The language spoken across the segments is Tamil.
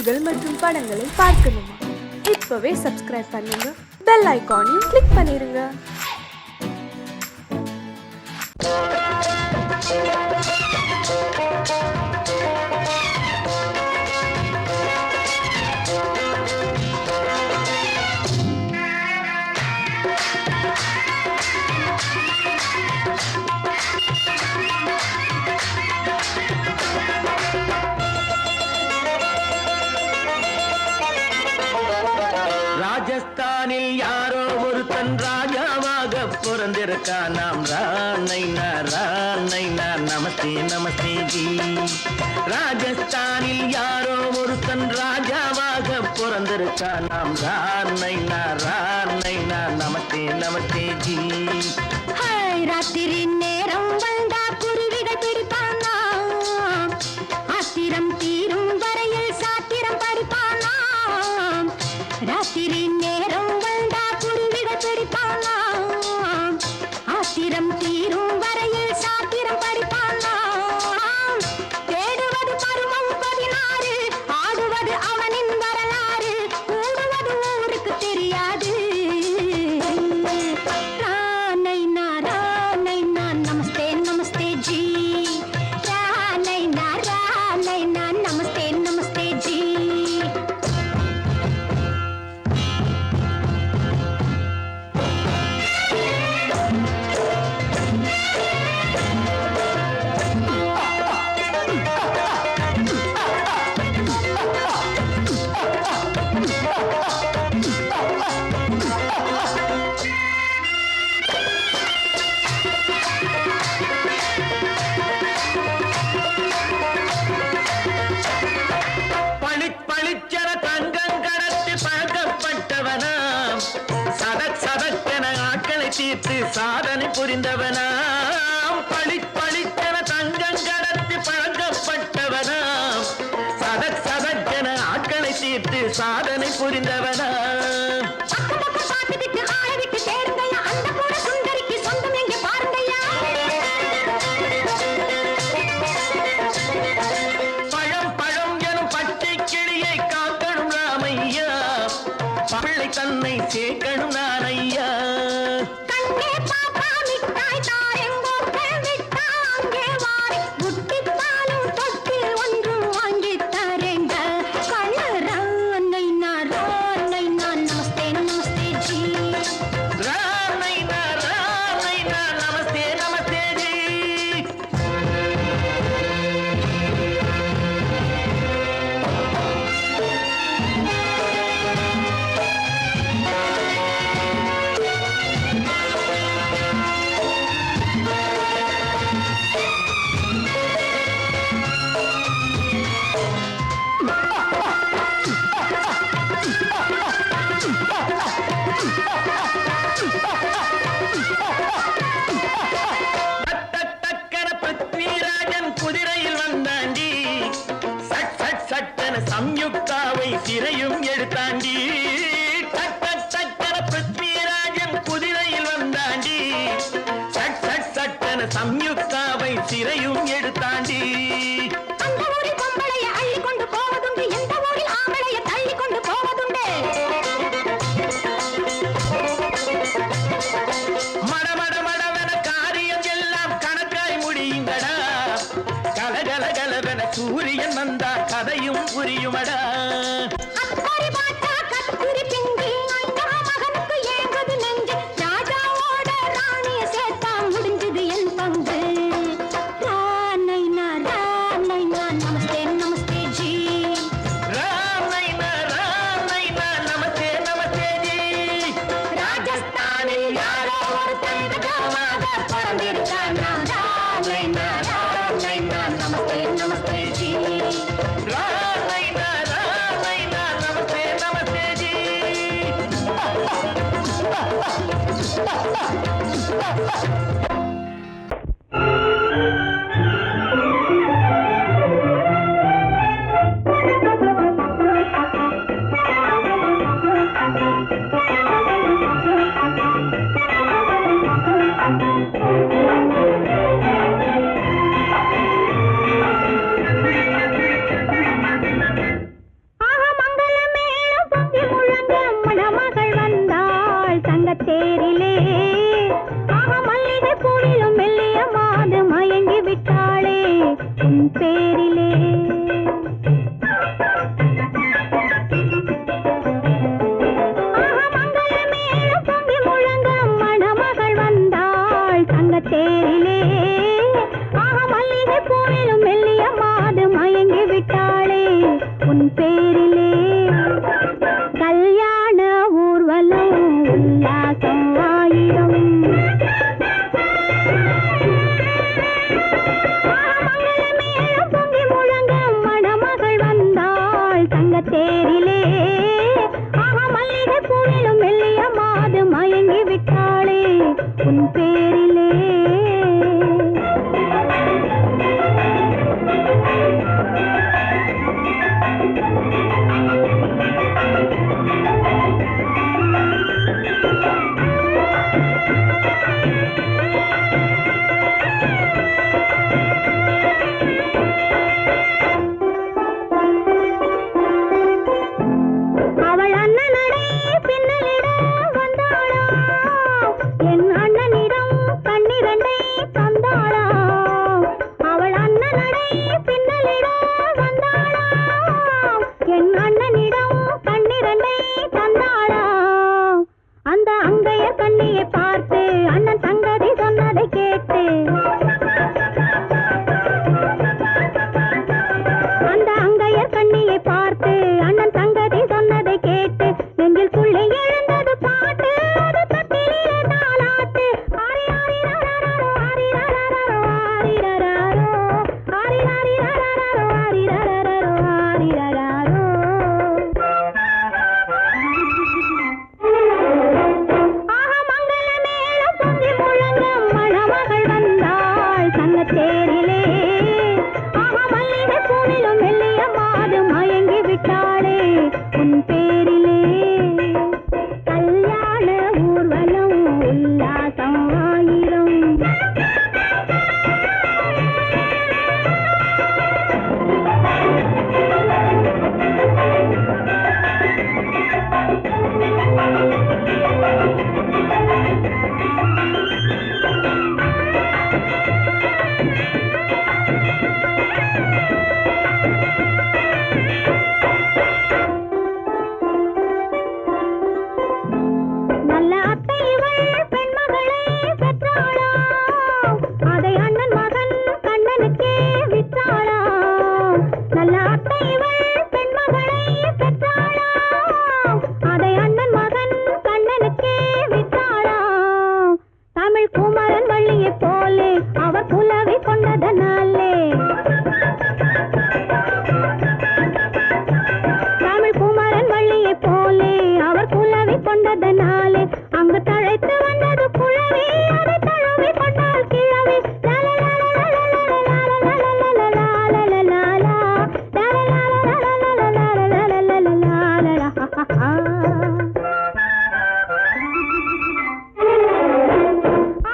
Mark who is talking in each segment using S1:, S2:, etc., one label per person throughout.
S1: செய்திகள் மற்றும் படங்களை பார்க்கணுமா? இப்பவே சப்ஸ்கிரைப் பண்ணுங்க, பெல் ஐகானையும் கிளிக் பண்ணிருங்க.
S2: ராஜஸ்தானில் யாரோ ஒருத்தன் ராஜாவாக பிறந்திருக்கான். நாம் ராணைனா நமஸ்தே நமஸ்தே ஜி. ராஜஸ்தானில் யாரோ ஒருத்தன் ராஜாவாக பிறந்திருக்கான். நாம் ராணைனா நமஸ்தே நமஸ்தே ஜி.
S3: ராத்திரி நேரம் வந்தா குருவிகள் பிடிப்பானா, ஆத்திரம் தீரும் வரையில் சாத்திரம் படிப்பானா. ராத்திரி நேரம் வந்தா குருவிகள் பிடிப்பானா, ஆத்திரம் தீரும் வரையில் சாத்திரம் படிப்பானா. தேடுவது பருவம் 16, ஆடுவது அவனின் வரலாறு, கூடுவது ஊருக்கு தெரியாது. நமஸ்தே நமஸ்தே ஜி. நமஸ்தே நமஸ்தே ஜி.
S2: பளிச்சென தங்கம் கடத்தி பழக்கப்பட்டவனாம். சதக்கென ஆட்களை தீர்த்து சாதனை புரிந்தவனாம். பளிச்சென தங்கம் கடத்தி பழக்கப்பட்டவனாம். சதக்கென ஆட்களை தீர்த்து சாதனை புரிந்தவனாம். தன்னை சேர்க்கணும் நான் ஐயா.
S3: கண்ணே பாப்பா மிட்டாய் தாரெங்கோ கேவிட்டா அங்கே வாரி புட்டிப்பாலும் தொட்டு ஒன்று வாங்கி தரேங்க. கண்ணு ராணை நமஸ்தே நமஸ்தே ஜி.
S2: ராணை நமஸ்தே நமஸ்தே ஜி. குதிரையில் வந்தாண்டி, சட்டென சம்யுக்தாவை சிறையும் எடுத்தாண்டி. சட்டென பிருத்விராஜன் குதிரையில் வந்தாண்டி, சட்டென சம்யுக்தாவை சிறையும் எடுத்தாண்டி.
S3: அந்த ஊரில் பொம்பளைய அள்ளி கொண்டு போவதுண்டு, எந்த ஊரில் ஆம்பளைய தள்ளி கொண்டு போவதுண்டு.
S2: மடமடவென காரியம் எல்லாம் கணக்காய் முடியுங்கடா. கலகலகலவென சூரியன் வந்தா கதையும் புரியுமடா.
S3: அக்கறை பார்த்தா கத்திரி பிஞ்சு, அந்த மகனுக்கு ஏங்குது நெஞ்சு. ராஜாவோட ராணிய சேர்த்தா முடிஞ்சது என் பங்கு. ராணை நமஸ்தே நமஸ்தே ஜி.
S2: ராமைனா நமஸ்தே நமஸ்தே ஜி.
S3: ராஜஸ்தானில் யாரோ ஒருத்தன் ராஜாவாக பிறந்திருக்கான். ராமைனா நமஸ்தே நமஸ்தே ஜி.
S2: ராமைனா
S3: உன் பேரிலே கல்யாண ஊர்வலம் உல்லாசம் ஆயிரம் மங்களமேளம் பொங்கி முழங்க மணமகள் வந்தாள் தங்கத்தேரிலே மல்லிகை பூவிலும் மெல்லிய மாது மயங்கி விட்டாளே உன் பேரிலே அவள் அண்ணனடை பின்னலிட வந்தாளா என் அண்ணனிடம் கண்ணிரண்டை தந்தாளா அவள் அண்ணனடை பின்னலிட வந்தாளா என் அண்ணனிடம் கண்ணிரண்டை தந்தாளா அந்த அங்கைய கண்ணியை பார்த்து அண்ணன் சங்கதி சொன்னதை கேட்டு அந்த அங்கையர் கண்ணியை பார்த்து அண்ணன் சங்கதி சொன்னதை கேட்டு நெஞ்சில் புள்ளை எழுந்தது பாட்டு அது தட்டிலே தாலாட்டு ஆரி ஆரி ரரரரோ ஆரி ரரரரோ ஆரி ரரரோ ஆரி ஆரி ரரரரோ ஆரி ரரரரோ ஆரி ரரரோ மங்களமேளம் பொங்கி முழங்க மணமகள் வந்தாள் தங்கத்தேரிலே மல்லிகை பூவிலும் மெல்லிய மாது மயங்கி விட்டாளே உன் பேரிலே கல்யாண ஊர்வலம் உல்லாசம் ஆயிரம் நல்ல அத்தை இவள் பெண்மகளை பெற்றாளா அதை அண்ணன் மகன் கண்ணனுக்கே விற்றாளா நல்ல அத்தை இவள் பெண்மகளை பெற்றாளா அதை அண்ணன் மகன் கண்ணனுக்கே விற்றாளா தமிழ் குமரன் வள்ளியை போலே அவர் புலவி கொண்டதனாலே தமிழ் குமரன் வள்ளியை போலே அவர் புலவி கொண்டதனாலே அங்கு தழைத்து வந்தது புலவி அதை தழுவி கொண்டால் கிழவி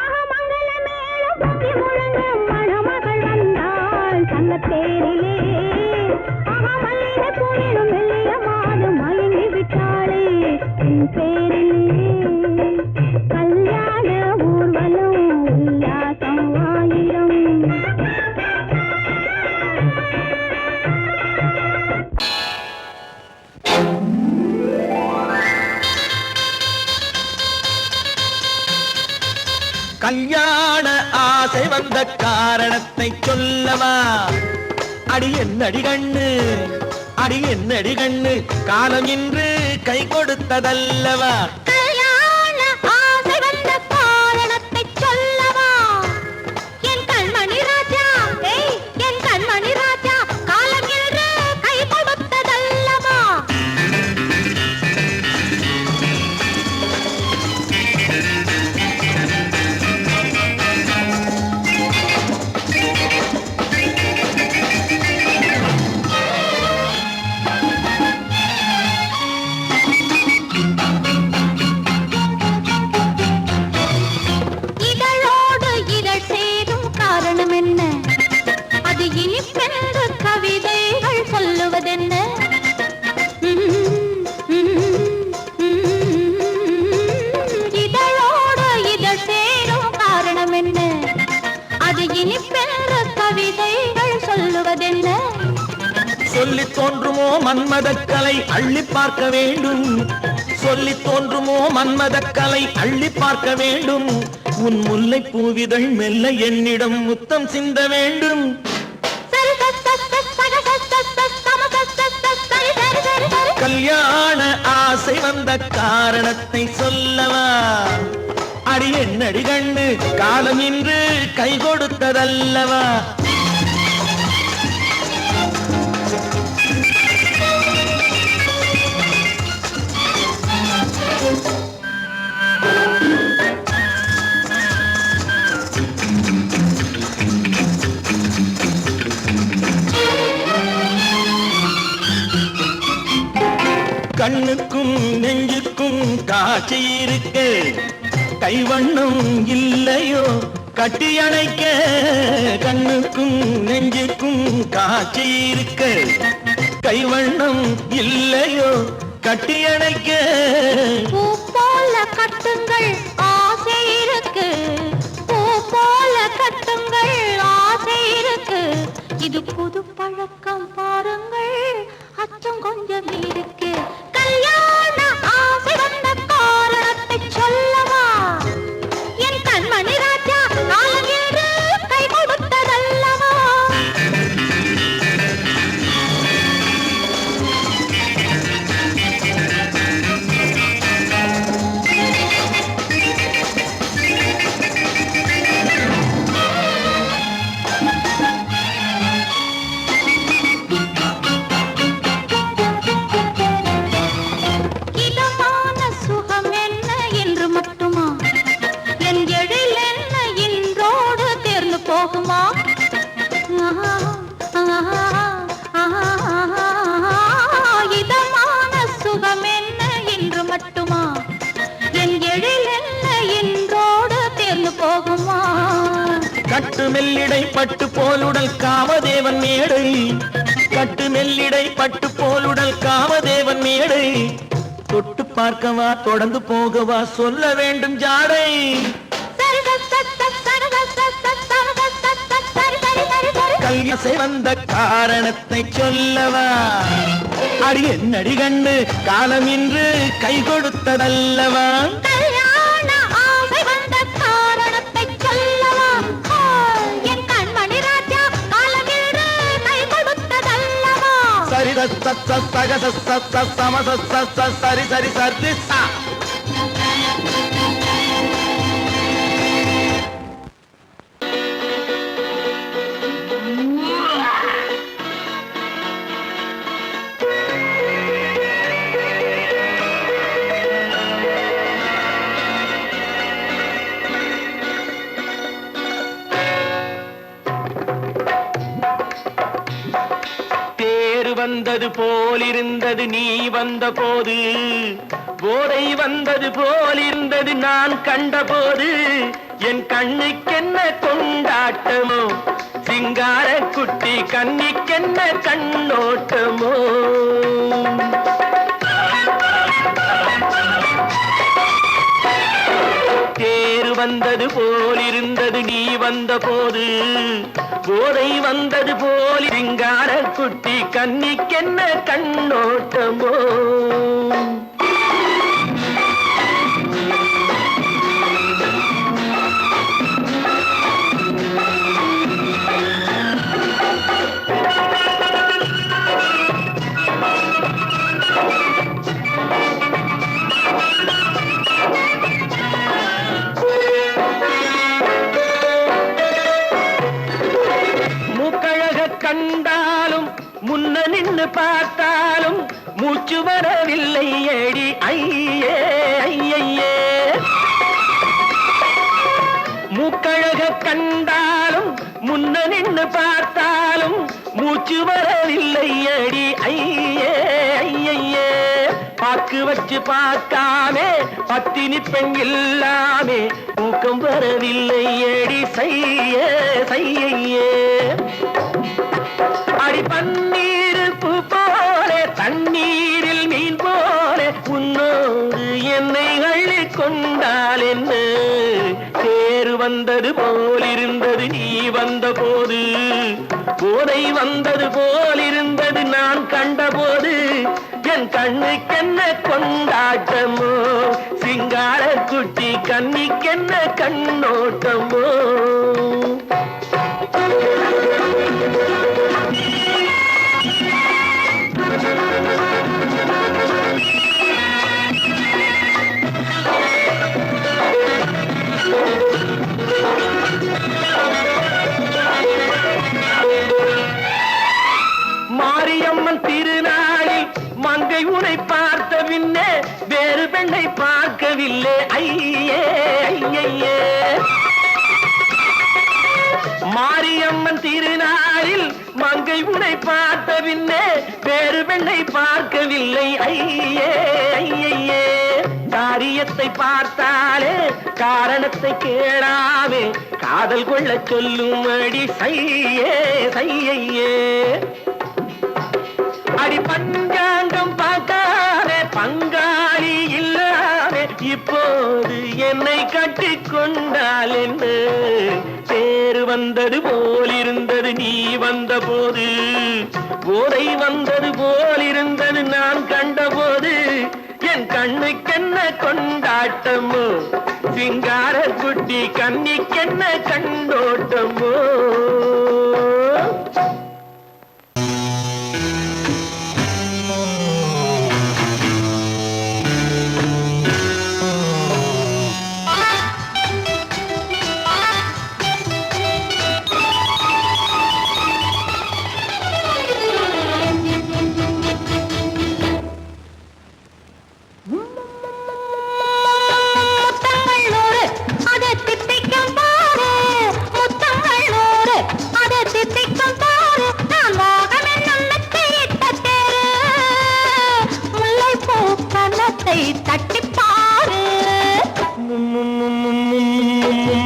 S3: மங்களமேளம் பொங்கி முழங்க மணமகள் வந்தாள் தங்கத்தேரிலே மல்லிகை பூவிலும் மெல்லிய மாது மயங்கி விட்டாளே உன் பேரிலே கல்யாண ஊர்வலம் உல்லாசம் ஆயிரம்
S2: கல்யாண ஆசை வந்த காரணத்தை சொல்லவா அடி என்னடி கண்ணு அடி என்னடி கண்ணு காலம் இன்று கை கொடுத்ததல்லவா
S3: கல்யாண ஆசை வந்த காரணத்தை சொல்லவா என் கண்மணி ராஜா என் கண்மணி ராஜா காலம் என்று கை கொடுத்ததல்லவா இதழோடு இதழ் சேரும் காரணம் என்ன அது இனிப்பென்று கவிதைகள் சொல்லுவதென்ன இதழோடு இதழ் சேரும் காரணம் என்ன அது இனிப்பென்று கவிதைகள் சொல்லுவதென்ன
S2: சொல்லித் தோன்றுமோ மன்மதக்கலை அள்ளி பார்க்க வேண்டும் சொல்லித் தோன்றுமோ மன்மதக்கலை அள்ளி பார்க்க வேண்டும் உன் முல்லை பூவிதழ் மெல்ல என்னிடம் முத்தம் சிந்த வேண்டும்
S3: சரி
S2: கல்யாண ஆசை வந்த காரணத்தை சொல்லவா? அடி என்னடி கண்ணு காலம் இன்று கை கொடுத்ததல்லவா? கண்ணுக்கும் நெஞ்சுக்கும் காட்சி இருக்கு, கைவண்ணம் இல்லையோ கட்டி அணைக்க? கண்ணுக்கும் நெஞ்சுக்கும் காட்சி இருக்கு, கைவண்ணம் இல்லையோ கட்டி அணைக்க?
S3: பூ போல கட்டுங்கள் ஆசை இருக்கு, பூ போல கட்டுங்கள் ஆசை இருக்கு. இது புது பழக்கம் பாருங்கள், அச்சம் கொஞ்சம் இருக்கு. கல்யாண ஆசை வந்த காரணத்தை சொல்லவா? என் கண்மணி ராஜா காலம் என்று கை கொடுத்ததல்லவா? இதமான சுகம் என்ன என்று மட்டுமா? என் எழில் என்ன என்றோடு தேர்ந்து போகுமா?
S2: கட்டு மெல்லிடை பட்டு போலுடல் காமதேவன் மேடை, கட்டு மெல்லிடை பட்டு போலுடல் காமதேவன் மேடை. தொட்டு பார்க்கவா தொடர்ந்து போகவா சொல்ல வேண்டும் ஜாடை. கல்யாசை வந்த காரணத்தை சொல்லவா? அடி என்னடி கண்டு காலம் இன்று கை கொடுத்ததல்லவா?
S3: கல்யாண ஆசை வந்த காரணத்தை சொல்லவா? என் கண்மணி ராஜா காலம் என்று கை கொடுத்ததல்லவா?
S2: சரி சக சம சரி சரி சரி சா. வந்தது போலிருந்தது நீ வந்த போது, போதை வந்தது போலிருந்தது நான் கண்டபோது. என் கண்ணுக்கென்ன கொண்டாட்டமோ, சிங்கார குட்டி கண்ணிக்கென்ன கண்ணோட்டமோ. தேர் வந்தது போலிருந்தது நீ வந்த போது, போதை வந்தது போல் சிங்கார குட்டி கண்ணிக்கென்ன கண்ணோட்டமோ. கண்டாலும் முன்ன நின்னு பார்த்தாலும் மூச்சு வரவில்லை ஏடி ஐயே ஐயே. மூக்கழக கண்டாலும் முன்ன நின்னு பார்த்தாலும் மூச்சு வரவில்லை ஏடி ஐயே ஐயே. பாக்கு வச்சு பார்க்காமே பத்தினி பெண் இல்லாமே தூக்கம் வரவில்லை ஏடி செய்ய செய்யே. அடி பன்னீர் பூ போல தண்ணீரில் மீன் போல உன்னோடு என்னை அள்ளி கொண்டால் என்ன. தேர் வந்தது போலிருந்தது நீ வந்த போது, போதை வந்தது போலிருந்தது நான் கண்டபோது. என் கண்ணுக்கென்ன கொண்டாட்டமோ, சிங்கார குட்டி கண்ணிக்கென்ன கண்ணோட்டமோ. மங்கை உனை பார்த்த பின்னே வேறு பெண்ணை பார்க்கவில்லை ஐயே ஐயே. மாரியம்மன் திருநாளில் மங்கை உனை பார்த்த பின்னே வேறு பெண்ணை பார்க்கவில்லை ஐயே ஐயே. காரியத்தை பார்த்தாலே காரணத்தை கேளாமே காதல் கொள்ள சொல்லும் அடி சையே சையே. அடி பஞ்சாங்கம் பார்க்காதே பங்காளி இல்லாமே இப்போது என்னை கட்டிக் கொண்டால் என்று தேர் வந்தது போலிருந்தது நீ வந்த போது போதை வந்தது போலிருந்தது நான் கண்டபோது என் கண்ணுக்கென்ன கொண்டாட்டமோ சிங்கார குட்டி கண்ணிக்கென்ன கண்டோட்டமோ.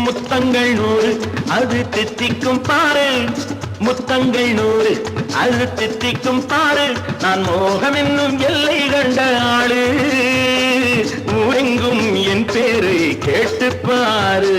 S2: முத்தங்கள் 100 அது தித்திக்கும் பாரு முத்தங்கள் 100 அது தித்திக்கும் பாரு. நான் மோகம் என்னும் எல்லை கண்ட ஆளு ஊரெங்கும் என் பேரை கேட்டு பாரு.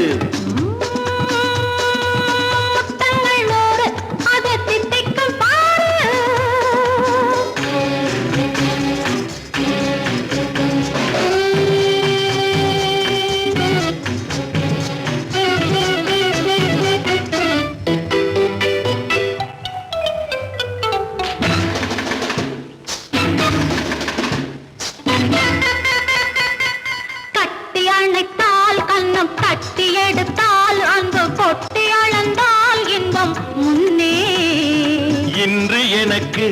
S2: இன்று எனக்கு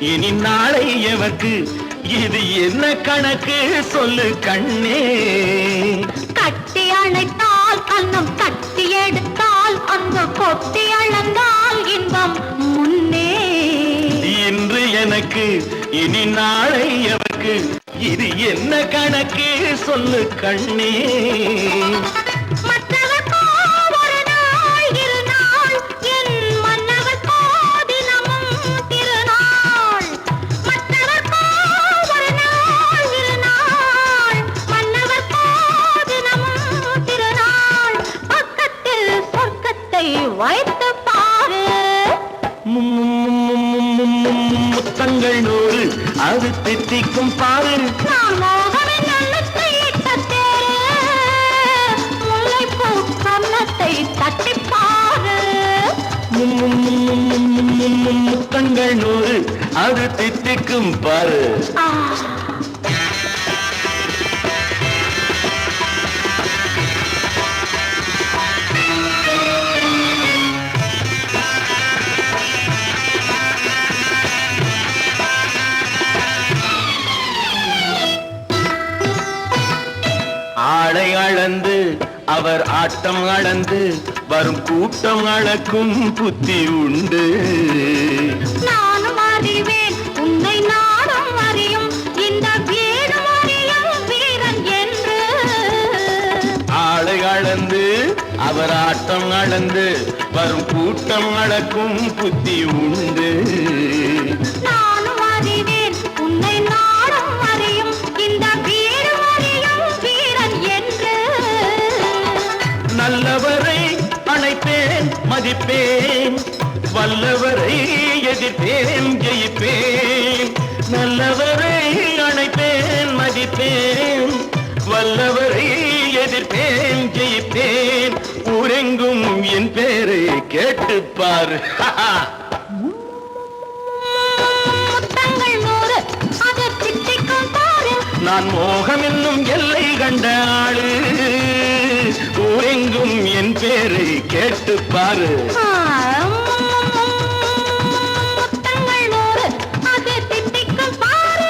S2: இனி நாளை எவர்க்கு இது என்ன கணக்கு சொல்லு கண்ணே.
S3: கட்டி அணைத்தால் கண்ணம் கட்டி எடுத்தால் அங்கு கொட்டி அளந்தால் இன்பம் முன்னே.
S2: இன்று எனக்கு இனி நாளை எவர்க்கு இது என்ன கணக்கு சொல்லு கண்ணே.
S3: வைத்து பாரு
S2: முத்தங்கள் 100 அது தித்திக்கும் பாரு.
S3: நான் மோகனின் நல்லத்தை இட்ட தேரு முல்லைப்பூ கன்னத்தை தட்டி பாரு.
S2: முத்தங்கள் 100 அது தித்திக்கும் பாரு. ஆளை அளந்து அவர் ஆட்டம் அளந்து வரும் கூட்டம் அளக்கும் புத்தி உண்டு.
S3: நானும் அறிவேன் உன்னை நானும் அறியும் இந்த வீரம் அறியும் வீரன் என்று.
S2: ஆளை அளந்து அவர் ஆட்டம் அளந்து வரும் கூட்டம் அளக்கும் புத்தி உண்டு.
S3: நானும் அறிவேன் உன்னை நானும் அறியும் இந்த வீரம் அறியும் வீரன் என்று.
S2: நல்லவரை அணைப்பேன் மதிப்பேன் வல்லவரை எதிர்ப்பேன் ஜெயிப்பேன். நல்லவரை அணைப்பேன் மதிப்பேன் வல்லவரை எதிர்ப்பேன் ஜெயிப்பேன். ஊரெங்கும் என் பேரை கேட்டுப்பார்.
S3: முத்தங்கள் 100 அது தித்திக்கும் பாரு.
S2: நான் மோகம் என்னும் எல்லை கண்ட ஆளு ஊரெங்கும் என் பேரை கேட்டுப்பாரு.
S3: முத்தங்கள் 100 அது தித்திக்கும் பாரு.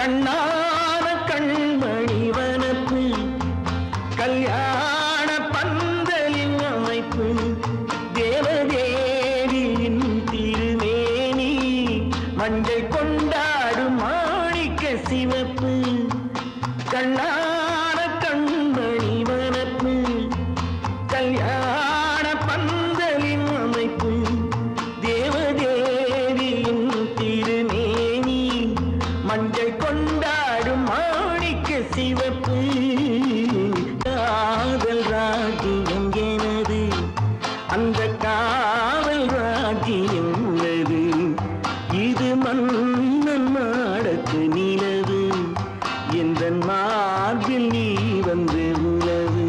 S2: கண்ணான கண்மணி வனப்பு கல்யாண பந்தலின் அமைப்பு தேவதேவியின் திருமேனி மஞ்சள் கொண்டாடும் மாணிக்க சிவப்பு கண்ணான கண்மணி வனப்பு கல்யாண பந்தலின் அமைப்பு தேவதேவியின் திருமேனி மஞ்சள் கொண்டாடும் மாணிக்க சிவப்பு காதல் ராஜ்யம் எனது அந்த காவல் ராஜ்யம் உள்ளது இது மன்னன் மாடத்து நிலவு எந்த மார்பில் நீ வந்து உலவு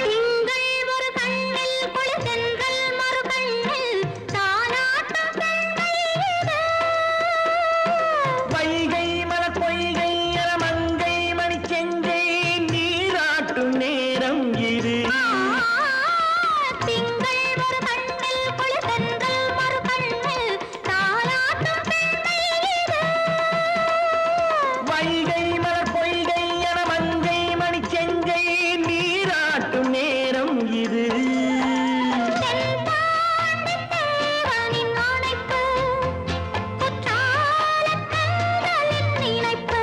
S3: திங்கள் ஒரு கண்ணில் குளிர்தென்றல் மறு கண்ணில் தானாட்டம் பெண்கள்
S2: வைகை மலர் பொய்கை மங்கை மணி செங்கை நீராட்டும் நேரம் இது
S3: திங்கள் ஒரு கண்ணில் குளிர்தென்றல் மறு கண்ணில் தானாட்டம் பெண்கள்
S2: வைகை மலர் பொய்கை மங்கை மணி செங்கை நீராட்டும் நேரம் இது
S3: தேவனின் அணைப்பு குற்றாலக் கண்களின் நினைப்பு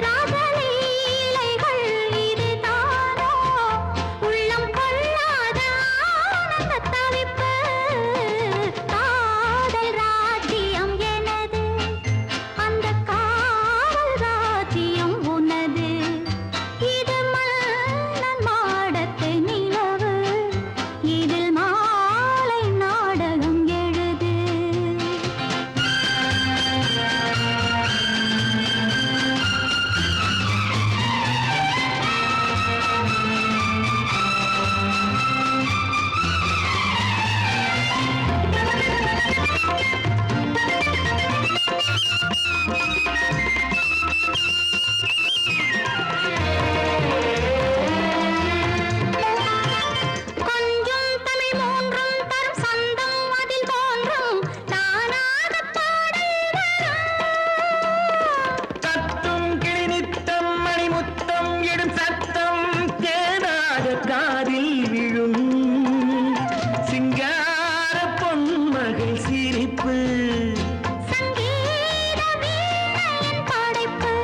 S3: ராசலீலைகள் இதுதானோ உள்ளம் கொள்ளாத ஆனந்தத் தவிப்பு காதல் ராஜ்யம் எனது அந்த காவல் ராஜ்யம் உனது இது மன்னன் மாடத்து நிலவு இதில் மாலை நாடகம் எழுது கொஞ்சம் தமிழ் மூன்றும் தரும் சந்தம் அதில் தோன்றும் தானாகப் பாடல் வரும்
S2: தத்தும் கிளி நித்தம் மணிமுத்தம் இடும் சத்தம் தேனாக காதில் விழும் சிங்கார பொன்மகள் சிரிப்பு
S3: சங்கீத வீணையின் படைப்பு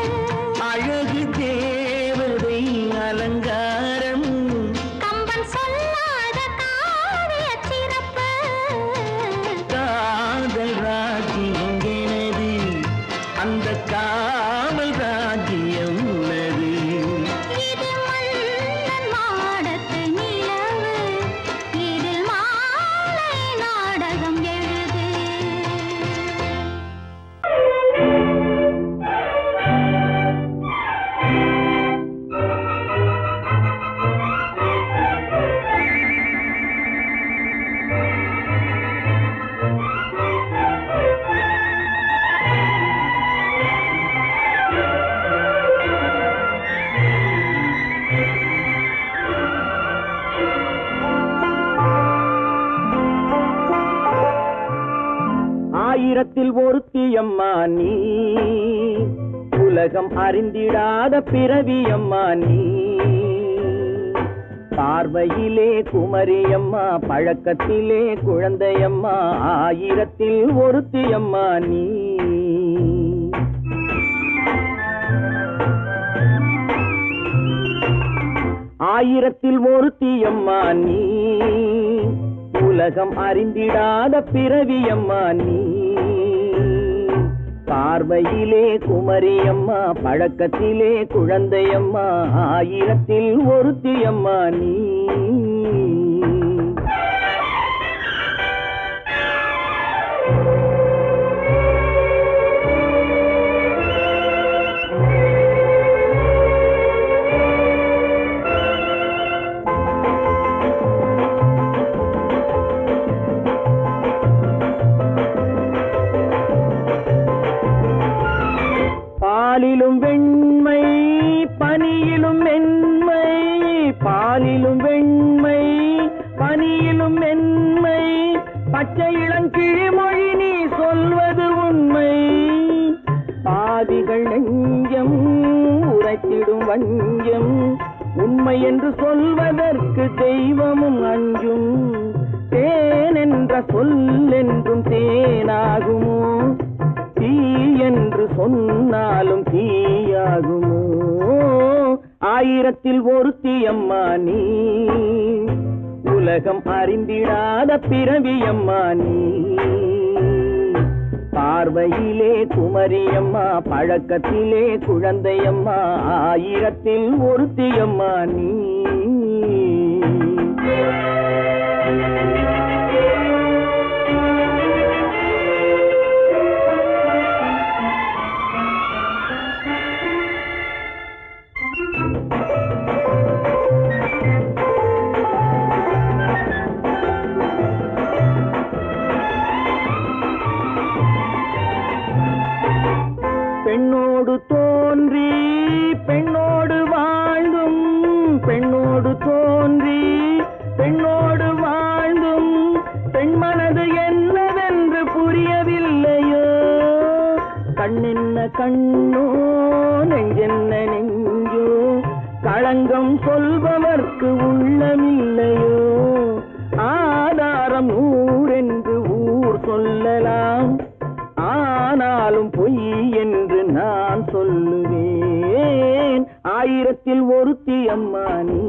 S2: அழகு தேவதை அலங்காரம்
S3: கம்பன் சொல்லாத காவியச் சிறப்பு
S2: காதல் ராஜ்யம் எனது அந்த காவல் ராஜ்யம் உள்ளது
S3: இது மன்னன் மாடத்து நிலவு இதில் மாலை நாடகம் எழுது
S2: ஆயிரத்தில் ஒருத்தியம்மா நீ உலகம் அறிந்திடாத பிறவியம்மா நீ பார்வையிலே குமரியம்மா பழக்கத்திலே குழந்தையம்மா ஆயிரத்தில் ஒருத்தியம்மா நீ ஆயிரத்தில் ஒருத்தியம்மா நீ உலகம் அறிந்திடாத பிறவியம்மா நீ பார்வையிலே குமரியம்மா பழக்கத்திலே குழந்தையம்மா ஆயிரத்தில் ஒருத்தியம்மா நீ பாலிலும் வெண்மை பனியிலும் மென்மை பச்சை இளங்கிழிமொழி நீ சொல்வது உண்மை பாதிகள் நெஞ்சம் உரைத்திடும் வஞ்சம் உண்மை என்று சொல்வதற்கு தெய்வமும் அஞ்சும் தேன் என்ற சொல் என்றும் தேனாகுமோ தீ என்று சொன்னாலும் தீயாகுமோ ஆயிரத்தில் ஒருத்தி அம்மா நீ உலகம் அறிந்திடாத பிறவி அம்மா நீ பார்வையிலே குமரியம்மா பழக்கத்திலே குழந்தையம்மா ஆயிரத்தில் ஒருத்தியம்மா நீ பெண்ணோடு தோன்றி பெண்ணோடு வாழ்ந்தும் பெண்ணோடு தோன்றி பெண்ணோடு வாழ்ந்தும் பெண்மனது என்னவென்று புரியவில்லையோ கண்ணென்ன கண்ணோ நெஞ்சென்ன நெஞ்சோ களங்கம் சொல்பவர்க்கு உள்ளமில்லையோ ஆதாரம் ஊரென்று ஊர் சொல்லலாம் ஆனாலும் பொய் என்று நான் சொல்லுவேன் ஆயிரத்தில் ஒருத்தி அம்மா நீ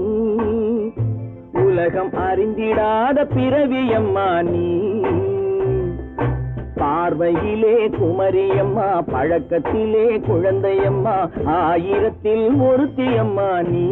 S2: உலகம் அறிந்திடாத பிறவி அம்மா நீ பார்வையிலே குமரியம்மா பழக்கத்திலே குழந்தையம்மா ஆயிரத்தில் ஒருத்தி அம்மா நீ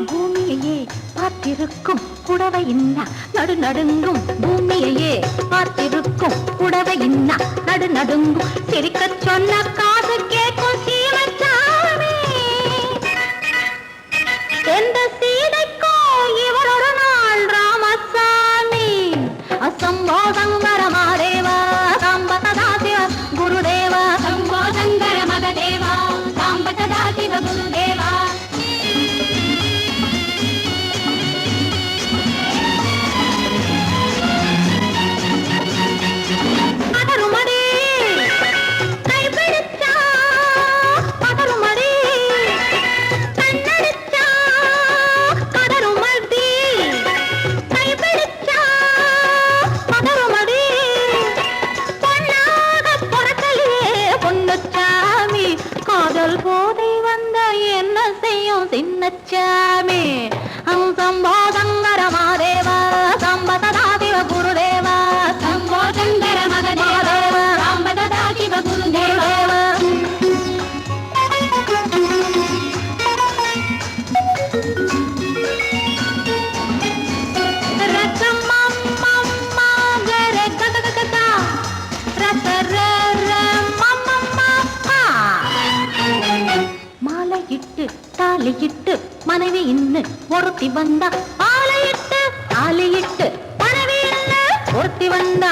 S3: பூமியையே பார்த்திருக்கும் புடவை இன்னா நடு நடுங்கும் பூமியையே பார்த்திருக்கும் புடவை இன்னா நடு நடுங்கும் சிரிக்க சொன்ன காது கேட்கும் சீமச்சாமி எந்த சீதைக்கோ இவரொரு நாள் ராமசாமி அசம்போ சங்கர மகதேவா சாம்ப சதா சிவ குருதேவா சம்போ சங்கர மகதேவா சாம்ப சதா சிவ குருதேவா போதை வந்த என்ன செய்யும் சின்னச்சாமி சம்போ சங்கர மகதேவா சாம்ப சதா சிவ குருதேவா சம்போ சங்கர மகதேவா சாம்ப சதா சிவ குருதேவா தாலியிட்டு தாலியிட்டு மனைவி இன்னு ஒருத்தி வந்தா ஆலையிட்டு தாலியிட்டு மனைவி இன்னு ஒருத்தி வந்தா